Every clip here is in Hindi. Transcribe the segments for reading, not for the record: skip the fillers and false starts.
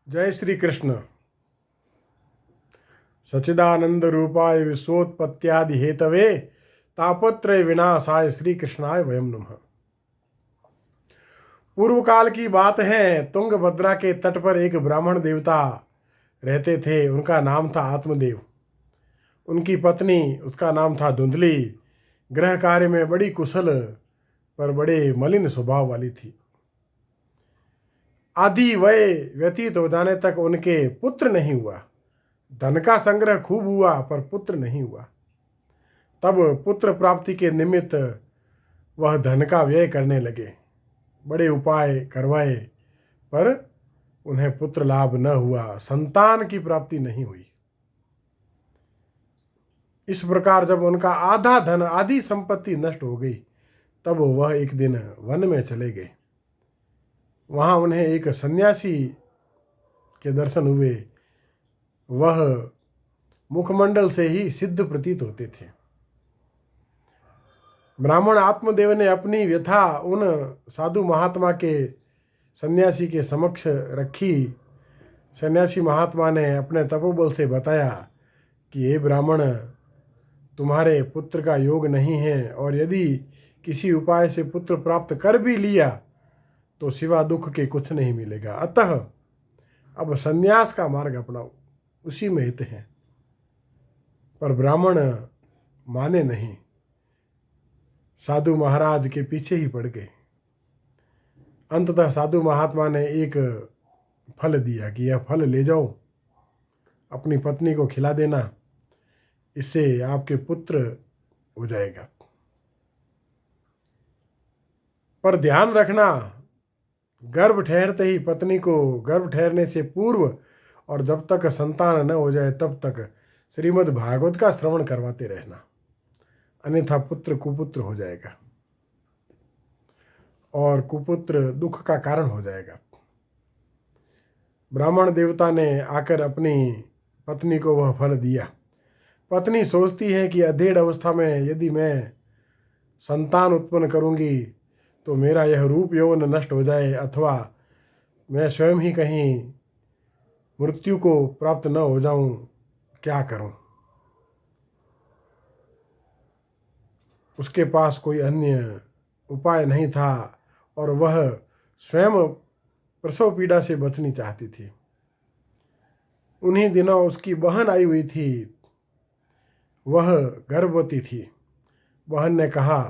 जय श्री कृष्ण। सच्चिदानंद रूपाय विश्वोत्पत्त्यादि हेतवे तापत्रय विनाशाय श्री कृष्णाय वयम नमः। पूर्व काल की बात है, तुंगभद्रा के तट पर एक ब्राह्मण देवता रहते थे। उनका नाम था आत्मदेव। उनकी पत्नी, उसका नाम था धुंधली, गृह कार्य में बड़ी कुशल पर बड़े मलिन स्वभाव वाली थी। आदि वय व्यतीत हो जाने तक उनके पुत्र नहीं हुआ। धन का संग्रह खूब हुआ पर पुत्र नहीं हुआ। तब पुत्र प्राप्ति के निमित्त वह धन का व्यय करने लगे। बड़े उपाय करवाए पर उन्हें पुत्र लाभ न हुआ, संतान की प्राप्ति नहीं हुई। इस प्रकार जब उनका आधा धन, आधी संपत्ति नष्ट हो गई, तब वह एक दिन वन में चले गए। वहाँ उन्हें एक सन्यासी के दर्शन हुए। वह मुखमंडल से ही सिद्ध प्रतीत होते थे। ब्राह्मण आत्मदेव ने अपनी व्यथा उन साधु महात्मा के सन्यासी के समक्ष रखी। सन्यासी महात्मा ने अपने तपोबल से बताया कि हे ब्राह्मण, तुम्हारे पुत्र का योग नहीं है, और यदि किसी उपाय से पुत्र प्राप्त कर भी लिया तो सिवा दुख के कुछ नहीं मिलेगा। अतः अब संन्यास का मार्ग अपनाओ, उसी में हित है। पर ब्राह्मण माने नहीं, साधु महाराज के पीछे ही पड़ गए। अंततः साधु महात्मा ने एक फल दिया कि यह फल ले जाओ, अपनी पत्नी को खिला देना, इससे आपके पुत्र हो जाएगा। पर ध्यान रखना, गर्भ ठहरते ही पत्नी को गर्भ ठहरने से पूर्व और जब तक संतान न हो जाए तब तक श्रीमद् भागवत का श्रवण करवाते रहना, अन्यथा पुत्र कुपुत्र हो जाएगा और कुपुत्र दुख का कारण हो जाएगा। ब्राह्मण देवता ने आकर अपनी पत्नी को वह फल दिया। पत्नी सोचती है कि अधेड़ अवस्था में यदि मैं संतान उत्पन्न करूंगी तो मेरा यह रूप यौवन नष्ट हो जाए, अथवा मैं स्वयं ही कहीं मृत्यु को प्राप्त न हो जाऊं, क्या करूं। उसके पास कोई अन्य उपाय नहीं था और वह स्वयं प्रसव पीड़ा से बचनी चाहती थी। उन्हीं दिनों उसकी बहन आई हुई थी, वह गर्भवती थी। बहन ने कहा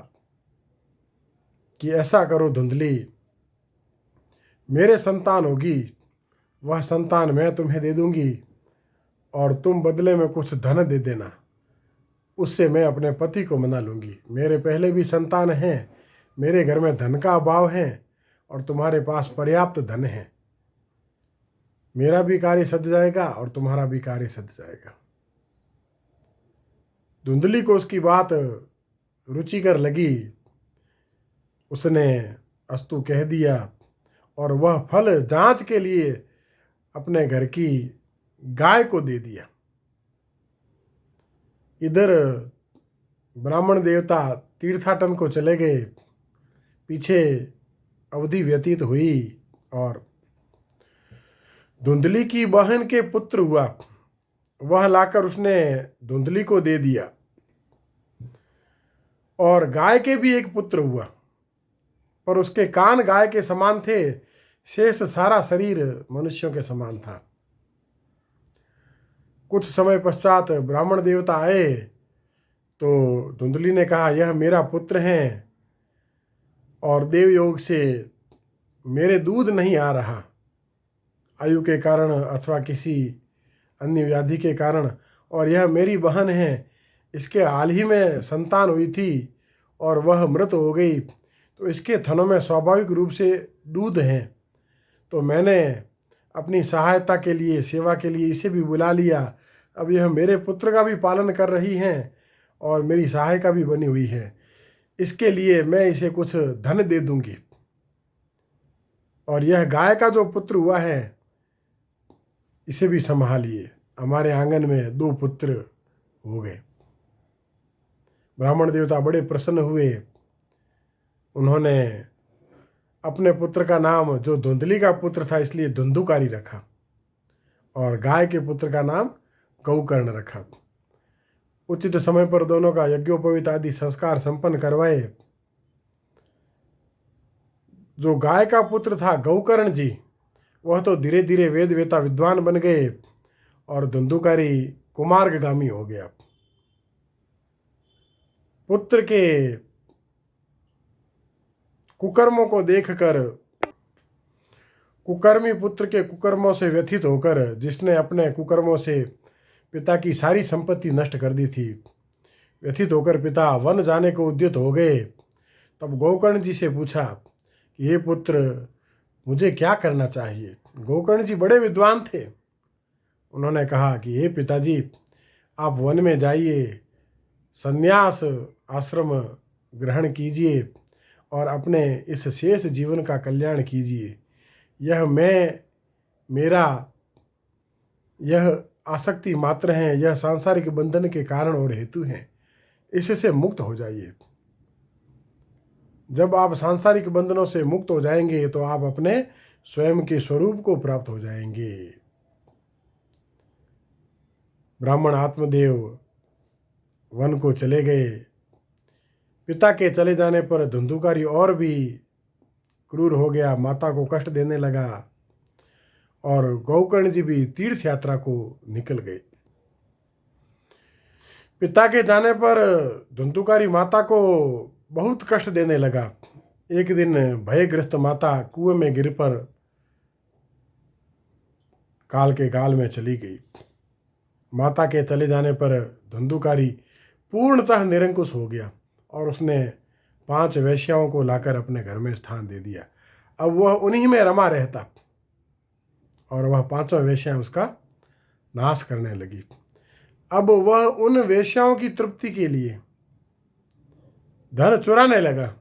कि ऐसा करो धुंधली, मेरे संतान होगी, वह संतान मैं तुम्हें दे दूंगी और तुम बदले में कुछ धन दे देना, उससे मैं अपने पति को मना लूँगी। मेरे पहले भी संतान हैं, मेरे घर में धन का अभाव है और तुम्हारे पास पर्याप्त धन है। मेरा भी कार्य सध जाएगा और तुम्हारा भी कार्य सध जाएगा। धुंधली को उसकी बात रुचिकर लगी। उसने अस्तु कह दिया और वह फल जांच के लिए अपने घर की गाय को दे दिया। इधर ब्राह्मण देवता तीर्थाटन को चले गए। पीछे अवधि व्यतीत हुई और धुंधली की बहन के पुत्र हुआ। वह लाकर उसने धुंधली को दे दिया और गाय के भी एक पुत्र हुआ, पर उसके कान गाय के समान थे, शेष सारा शरीर मनुष्यों के समान था। कुछ समय पश्चात ब्राह्मण देवता आए तो धुंधली ने कहा, यह मेरा पुत्र है और देवयोग से मेरे दूध नहीं आ रहा, आयु के कारण अथवा किसी अन्य व्याधि के कारण, और यह मेरी बहन है, इसके हाल ही में संतान हुई थी और वह मृत हो गई, तो इसके थनों में स्वाभाविक रूप से दूध है, तो मैंने अपनी सहायता के लिए, सेवा के लिए इसे भी बुला लिया। अब यह मेरे पुत्र का भी पालन कर रही हैं और मेरी सहायिका भी बनी हुई है, इसके लिए मैं इसे कुछ धन दे दूंगी। और यह गाय का जो पुत्र हुआ है, इसे भी संभालिए। हमारे आंगन में 2 पुत्र हो गए। ब्राह्मण देवता बड़े प्रसन्न हुए। उन्होंने अपने पुत्र का नाम, जो धुंधली का पुत्र था इसलिए धुंधुकारी रखा, और गाय के पुत्र का नाम गौकर्ण रखा। उचित समय पर दोनों का यज्ञोपवीत आदि संस्कार संपन्न करवाए। जो गाय का पुत्र था गौकर्ण जी, वह तो धीरे धीरे वेद वेता विद्वान बन गए और धुंधुकारी कुमार्गगामी हो गया। पुत्र के कुकर्मों को देखकर, कुकर्मी पुत्र के कुकर्मों से व्यथित होकर, जिसने अपने कुकर्मों से पिता की सारी संपत्ति नष्ट कर दी थी, व्यथित होकर पिता वन जाने को उद्यत हो गए। तब गौकर्ण जी से पूछा कि ये पुत्र, मुझे क्या करना चाहिए। गौकर्ण जी बड़े विद्वान थे। उन्होंने कहा कि हे पिताजी, आप वन में जाइए, संन्यास आश्रम ग्रहण कीजिए और अपने इस शेष जीवन का कल्याण कीजिए। यह आसक्ति मात्र हैं, यह सांसारिक बंधन के कारण और हेतु हैं, इससे मुक्त हो जाइए। जब आप सांसारिक बंधनों से मुक्त हो जाएंगे तो आप अपने स्वयं के स्वरूप को प्राप्त हो जाएंगे। ब्राह्मण आत्मदेव वन को चले गए। पिता के चले जाने पर धुंधुकारी और भी क्रूर हो गया, माता को कष्ट देने लगा और गौकर्ण जी भी तीर्थ यात्रा को निकल गए। पिता के जाने पर धुंधुकारी माता को बहुत कष्ट देने लगा। एक दिन भयग्रस्त माता कुएं में गिर पर काल के गाल में चली गई। माता के चले जाने पर धुंधुकारी पूर्णतः निरंकुश हो गया और उसने 5 वेश्याओं को लाकर अपने घर में स्थान दे दिया। अब वह उन्हीं में रमा रहता और वह 5 वेश्याएं उसका नाश करने लगी। अब वह उन वेश्याओं की तृप्ति के लिए धन चुराने लगा।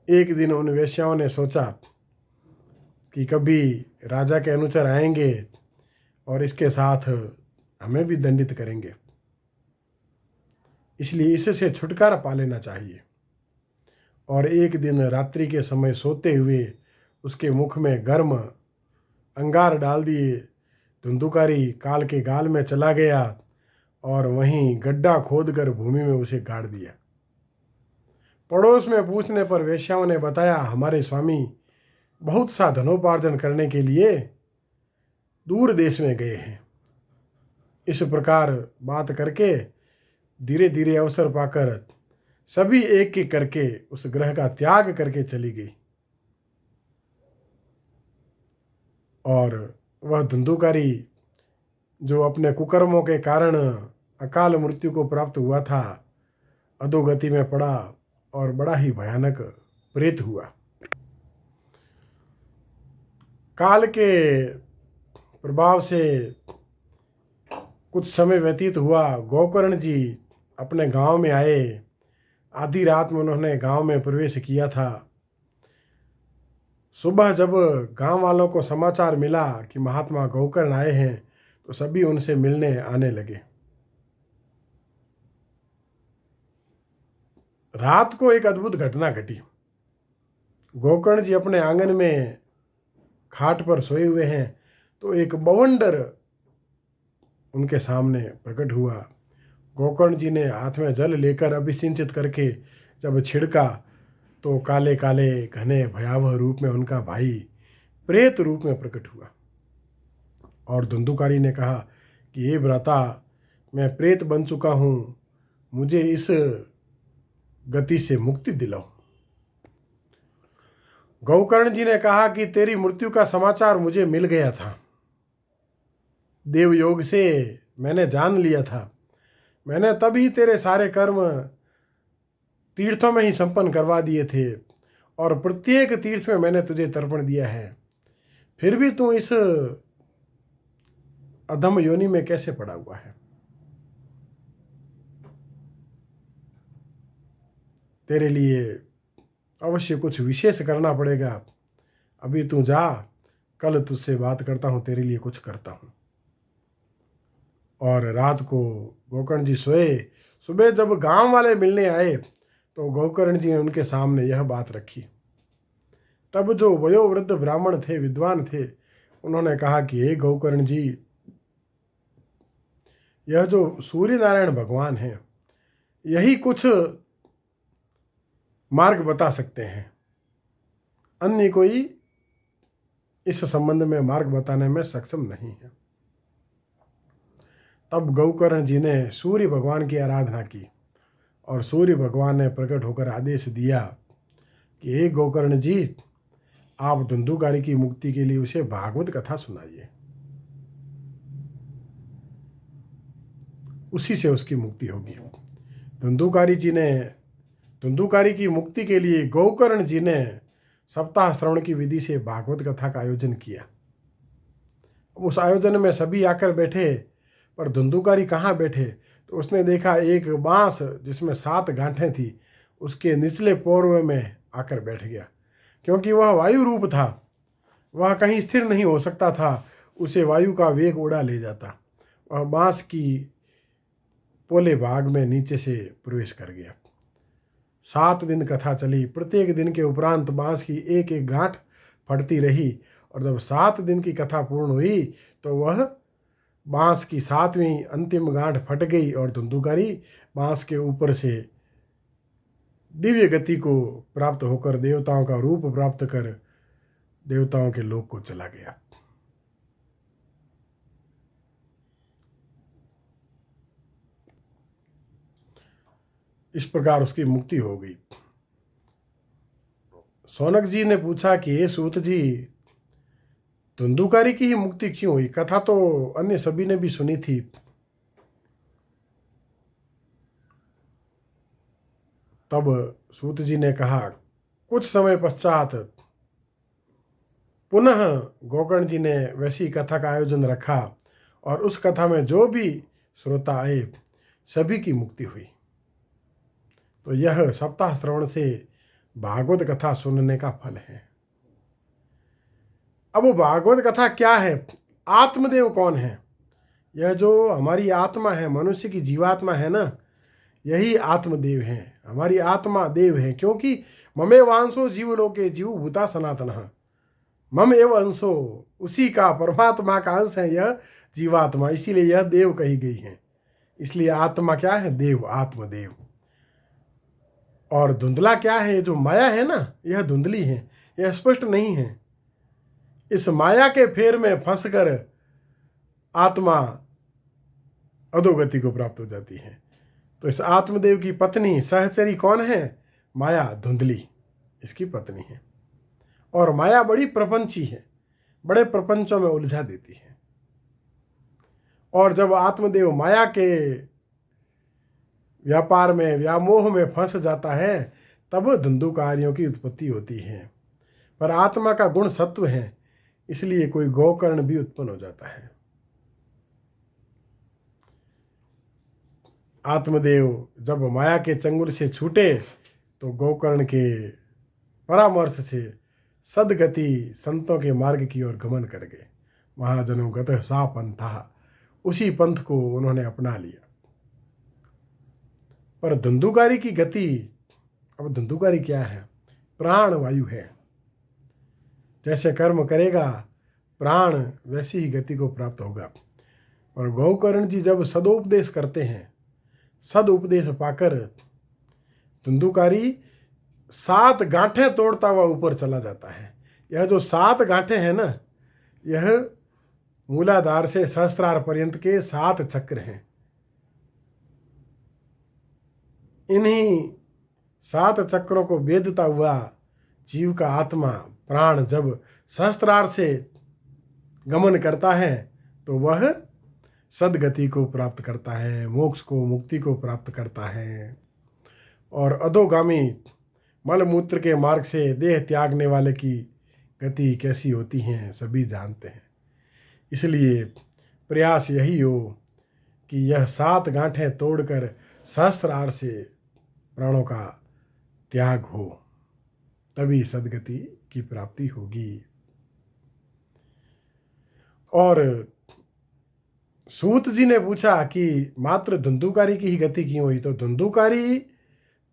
एक दिन उन वेश्याओं ने सोचा कि कभी राजा के अनुचर आएंगे और इसके साथ हमें भी दंडित करेंगे, इसलिए इससे छुटकारा पा लेना चाहिए। और एक दिन रात्रि के समय सोते हुए उसके मुख में गर्म अंगार डाल दिए। धुंधुकारी काल के गाल में चला गया और वहीं गड्ढा खोदकर भूमि में उसे गाड़ दिया। पड़ोस में पूछने पर वेश्याओं ने बताया, हमारे स्वामी बहुत सा धनोपार्जन करने के लिए दूर देश में गए हैं। इस प्रकार बात करके धीरे धीरे अवसर पाकर सभी एक एक करके उस ग्रह का त्याग करके चली गई। और वह धुंधुकारी जो अपने कुकर्मों के कारण अकाल मृत्यु को प्राप्त हुआ था, अधोगति में पड़ा और बड़ा ही भयानक प्रेत हुआ। काल के प्रभाव से कुछ समय व्यतीत हुआ। गौकर्ण जी अपने गांव में आए। आधी रात में उन्होंने गांव में प्रवेश किया था। सुबह जब गांव वालों को समाचार मिला कि महात्मा गौकर्ण आए हैं तो सभी उनसे मिलने आने लगे। रात को एक अद्भुत घटना घटी। गौकर्ण जी अपने आंगन में खाट पर सोए हुए हैं तो एक बवंडर उनके सामने प्रकट हुआ। गौकर्ण जी ने हाथ में जल लेकर अभिसिंचित करके जब छिड़का तो काले काले घने भयावह रूप में उनका भाई प्रेत रूप में प्रकट हुआ। और धुंधुकारी ने कहा कि ये भ्राता, मैं प्रेत बन चुका हूँ, मुझे इस गति से मुक्ति दिलाओ। गौकर्ण जी ने कहा कि तेरी मृत्यु का समाचार मुझे मिल गया था, देवयोग से मैंने जान लिया था। मैंने तभी तेरे सारे कर्म तीर्थों में ही संपन्न करवा दिए थे और प्रत्येक तीर्थ में मैंने तुझे तर्पण दिया है, फिर भी तू इस अधम योनि में कैसे पड़ा हुआ है। तेरे लिए अवश्य कुछ विशेष करना पड़ेगा। अभी तू जा, कल तुझसे बात करता हूँ, तेरे लिए कुछ करता हूँ। और रात को गौकर्ण जी सोए। सुबह जब गांव वाले मिलने आए तो गौकर्ण जी ने उनके सामने यह बात रखी। तब जो वयोवृद्ध ब्राह्मण थे, विद्वान थे, उन्होंने कहा कि हे गोकर्ण जी, यह जो सूर्य नारायण भगवान हैं, यही कुछ मार्ग बता सकते हैं, अन्य कोई इस संबंध में मार्ग बताने में सक्षम नहीं है। तब गोकर्ण जी ने सूर्य भगवान की आराधना की और सूर्य भगवान ने प्रकट होकर आदेश दिया कि हे गोकर्ण जी, आप धुंधुकारी की मुक्ति के लिए उसे भागवत कथा सुनाइए, उसी से उसकी मुक्ति होगी। धुंधुकारी की मुक्ति के लिए गोकर्ण जी ने सप्ताह श्रवण की विधि से भागवत कथा का आयोजन किया। उस आयोजन में सभी आकर बैठे, पर धुंधुकारी कहाँ बैठे, तो उसने देखा एक बांस जिसमें 7 गांठें थी उसके निचले पोरवे में आकर बैठ गया। क्योंकि वह वायु रूप था, वह कहीं स्थिर नहीं हो सकता था, उसे वायु का वेग उड़ा ले जाता। वह बांस की पोले भाग में नीचे से प्रवेश कर गया। 7 दिन कथा चली। प्रत्येक दिन के उपरांत बांस की एक एक गांठ फटती रही और जब 7 दिन की कथा पूर्ण हुई तो वह बांस की 7वीं अंतिम गांठ फट गई और धुंधुकारी बांस के ऊपर से दिव्य गति को प्राप्त होकर देवताओं का रूप प्राप्त कर देवताओं के लोक को चला गया। इस प्रकार उसकी मुक्ति हो गई। शौनक जी ने पूछा कि हे सूत जी, धुंधुकारी की ही मुक्ति क्यों हुई? कथा तो अन्य सभी ने भी सुनी थी। तब सूत जी ने कहा, कुछ समय पश्चात पुनः गोकर्ण जी ने वैसी कथा का आयोजन रखा और उस कथा में जो भी श्रोता आए सभी की मुक्ति हुई। तो यह सप्ताह श्रवण से भागवत कथा सुनने का फल है। अब वो भागवत कथा क्या है? आत्मदेव कौन है? यह जो हमारी आत्मा है, मनुष्य की जीवात्मा है ना, यही आत्मदेव है। हमारी आत्मा देव है, क्योंकि ममे वांसो जीवलोके जीव भूता सनातन, मम एव अंशो, उसी का परमात्मा का अंश है यह जीवात्मा, इसीलिए यह देव कही गई है। इसलिए आत्मा क्या है? देव, आत्मदेव। और धुंधला क्या है? जो माया है ना, यह धुंधली है, यह स्पष्ट नहीं है। इस माया के फेर में फंसकर आत्मा अधोगति को प्राप्त हो जाती है। तो इस आत्मदेव की पत्नी सहचरी कौन है? माया, धुंधली इसकी पत्नी है। और माया बड़ी प्रपंची है, बड़े प्रपंचों में उलझा देती है। और जब आत्मदेव माया के व्यापार में, व्यामोह में फंस जाता है, तब धुंधुकारियों की उत्पत्ति होती है। पर आत्मा का गुण सत्व है, इसलिए कोई गोकर्ण भी उत्पन्न हो जाता है। आत्मदेव जब माया के चंगुल से छूटे तो गोकर्ण के परामर्श से सदगति संतों के मार्ग की ओर गमन कर गए। महाजनों गतः सा पंथा, उसी पंथ को उन्होंने अपना लिया। पर धुंधुकारी की गति, अब धुंधुकारी क्या है? प्राण वायु है। जैसे कर्म करेगा प्राण, वैसी ही गति को प्राप्त होगा। और गोकर्ण जी जब सदोपदेश करते हैं, सदुपदेश पाकर धुंधुकारी 7 गांठें तोड़ता हुआ ऊपर चला जाता है। यह जो 7 गांठें हैं ना, यह मूलाधार से सहस्त्रार पर्यंत के 7 चक्र हैं। इन्हीं 7 चक्रों को भेदता हुआ जीव का आत्मा, प्राण जब सहस्त्रार से गमन करता है तो वह सदगति को प्राप्त करता है, मोक्ष को, मुक्ति को प्राप्त करता है। और अधोगामी मलमूत्र के मार्ग से देह त्यागने वाले की गति कैसी होती है सभी जानते हैं। इसलिए प्रयास यही हो कि यह 7 गांठें तोड़कर सहस्त्रार से प्राणों का त्याग हो, तभी सदगति की प्राप्ति होगी। और सूत जी ने पूछा कि मात्र धुंधुकारी की ही गति क्यों हुई? तो धुंधुकारी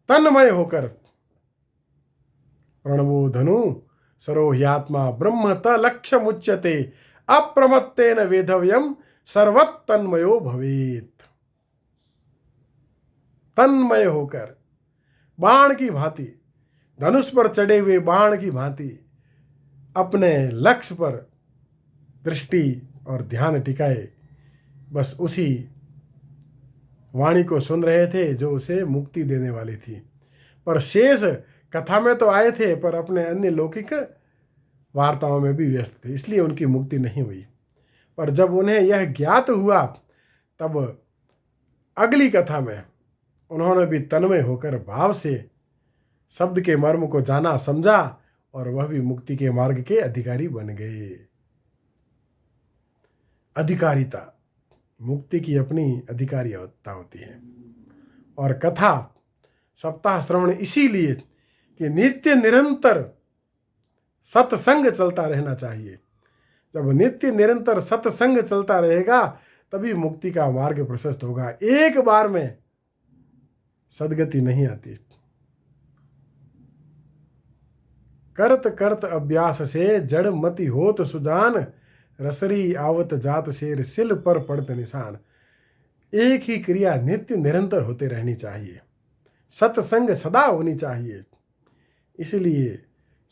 तन्मय होकर प्रणवो धनु सरोह्यात्मा ब्रह्म त लक्ष्य मुच्यते अप्रमत्तेन वेधव्यम सर्वतन्मयो भवेत। तन्मय होकर, बाण की भांति, धनुष पर चढ़े हुए बाण की भांति अपने लक्ष्य पर दृष्टि और ध्यान टिकाए, बस उसी वाणी को सुन रहे थे जो उसे मुक्ति देने वाली थी। पर शेष कथा में तो आए थे, पर अपने अन्य लौकिक वार्ताओं में भी व्यस्त थे, इसलिए उनकी मुक्ति नहीं हुई। पर जब उन्हें यह ज्ञात हुआ, तब अगली कथा में उन्होंने भी तन्मय होकर भाव से शब्द के मर्म को जाना समझा, और वह भी मुक्ति के मार्ग के अधिकारी बन गए। अधिकारिता, मुक्ति की अपनी अधिकारिता होती है। और कथा सप्ताह श्रवण इसीलिए कि नित्य निरंतर सत्संग चलता रहना चाहिए। जब नित्य निरंतर सत्संग चलता रहेगा, तभी मुक्ति का मार्ग प्रशस्त होगा। एक बार में सदगति नहीं आती। करत करत अभ्यास से जड़ मति होत सुजान, रसरी आवत जात शेर सिल पर पड़त निशान। एक ही क्रिया नित्य निरंतर होते रहनी चाहिए, सत्संग सदा होनी चाहिए। इसलिए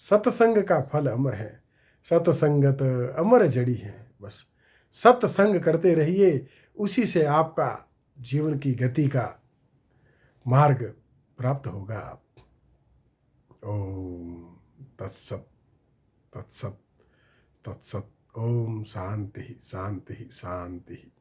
सत्संग का फल अमर है। सत्संगत अमर जड़ी है। बस सत्संग करते रहिए, उसी से आपका जीवन की गति का मार्ग प्राप्त होगा। ओम तत्सत तत्सत तत्सत। ओम शांति शांति शांति।